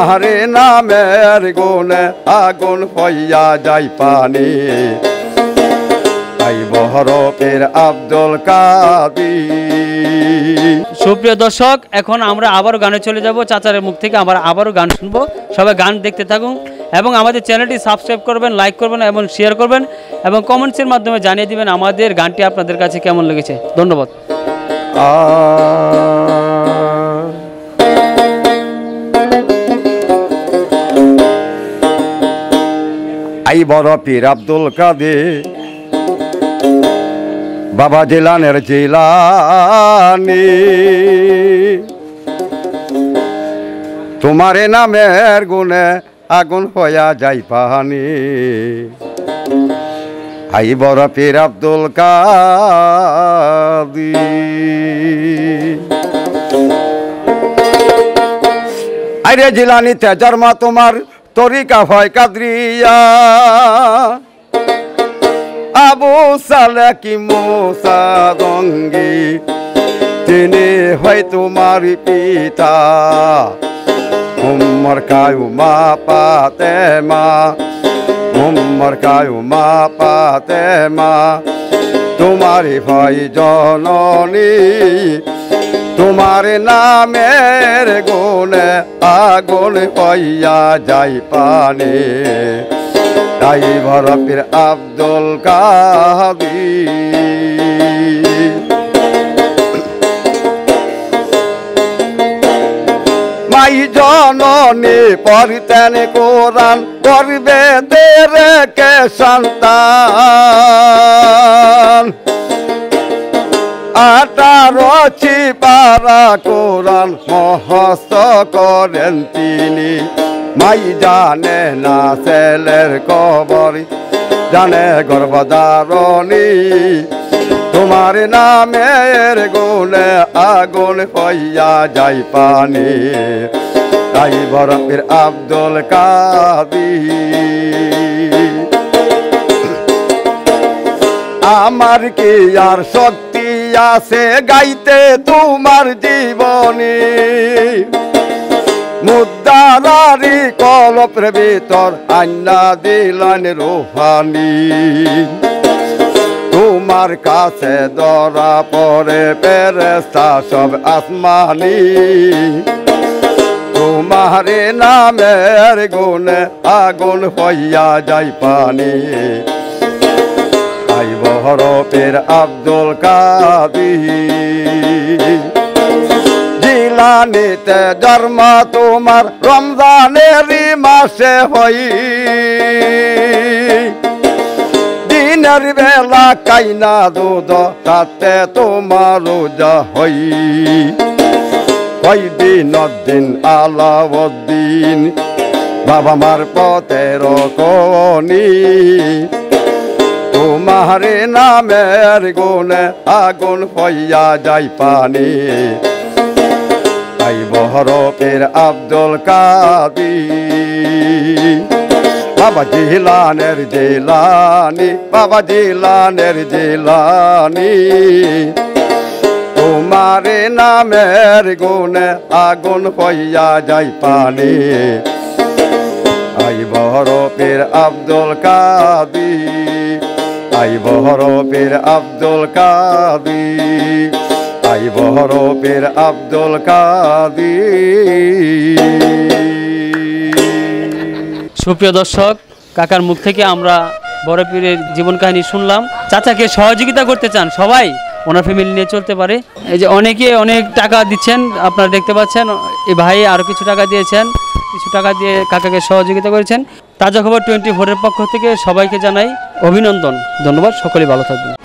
তোমারে নামের গুণে আগুন হইয়া যাই পানি আই বহরপীর আব্দুল কাদের। সুপ্রিয় দর্শক, এখন আমরা আবারও গানে চলে যাব। চাচারের মুখ থেকে আমরা আবারও গান শুনবো। সবাই গান দেখতে থাকুন এবং আমাদের চ্যানেলটি সাবস্ক্রাইব করবেন, লাইক করবেন এবং শেয়ার করবেন এবং কমেন্টসের মাধ্যমে জানিয়ে দিবেন আমাদের গানটি আপনাদের কাছে কেমন লেগেছে। ধন্যবাদ। আই বহরপীর আব্দুল কাদের বাবা জিলানের জিলানি তোমারে নামের গুণে আগুন হইয়া যাই পানি আই বহরপীর আব্দুল কাদের। আরে জিলানি তেজার মা তোমার তরিকা হয় কাদরিয়া আবু সালেহ কি মুসা দঙ্গি তিনি হয় তোমার পিতা উম্মর কায়ুমা পাতেমা উম্মর কায়ুমা পাতেমা তোমারি ভাই জননী তোমার নামের গুণে আগুন হইয়া যাই পানি আই বহরপীর আব্দুল কাদের। মাই জননী পড়তেন কোরআন করবে কে সন্তান 18 পারা কোরআন মুখস্থ করেন তিনি মাই জানে না ছেলের কবর জানে গর্ভধারণী তোমার নামের গুণে আগুন হইয়া যাই পানি আই বহরপীর আব্দুল কাদের। আমার কি আর শক্তি আছে গাইতে তোমার জীবনী মুদ্দারি কলপের ভিতর আন্না দিলান রুহানি তোমার কাছে ধরা পড়ে ফেরেশতা সব আসমানি তোমার নামের গুণে আগুন হইয়া যাই পানি আই বহরপীর আব্দুল কাদের। জিলানিতে জন্ম তোমার রমজানেরই মাসে হই দিনের বেলা কাইনা দুধ তাতে তোমার রোজা হই দিন আলাউদ্দিন বাবা মার পথের কনি তোমার নামের গুণে আগুন হইয়া যাই পানি আই বহরপীর আব্দুল কাদের। বাবা জিলানের জিলানি বাবা জিলানের জিলানি তোমার নামের গুণে আগুন হইয়া যাই পানি আই বহরপীর আব্দুল কাদের আই বহরপীর আব্দুল কাদের আই বহরপীর আব্দুল কাদের। সুপ্রিয় দর্শক, কাকার মুখ থেকে আমরা বড়পীরের জীবন কাহিনী শুনলাম। চাচাকে সহযোগিতা করতে চান সবাই ওনার ফ্যামিলি নিয়ে চলতে পারে। এই যে অনেকে অনেক টাকা দিচ্ছেন, আপনারা দেখতে পাচ্ছেন। এই ভাই আরও কিছু টাকা দিয়েছেন, কিছু টাকা দিয়ে কাকাকে সহযোগিতা করেছেন। তাজা খবর 24-এর পক্ষ থেকে সবাইকে জানাই অভিনন্দন, ধন্যবাদ। সকলে ভালো থাকবেন।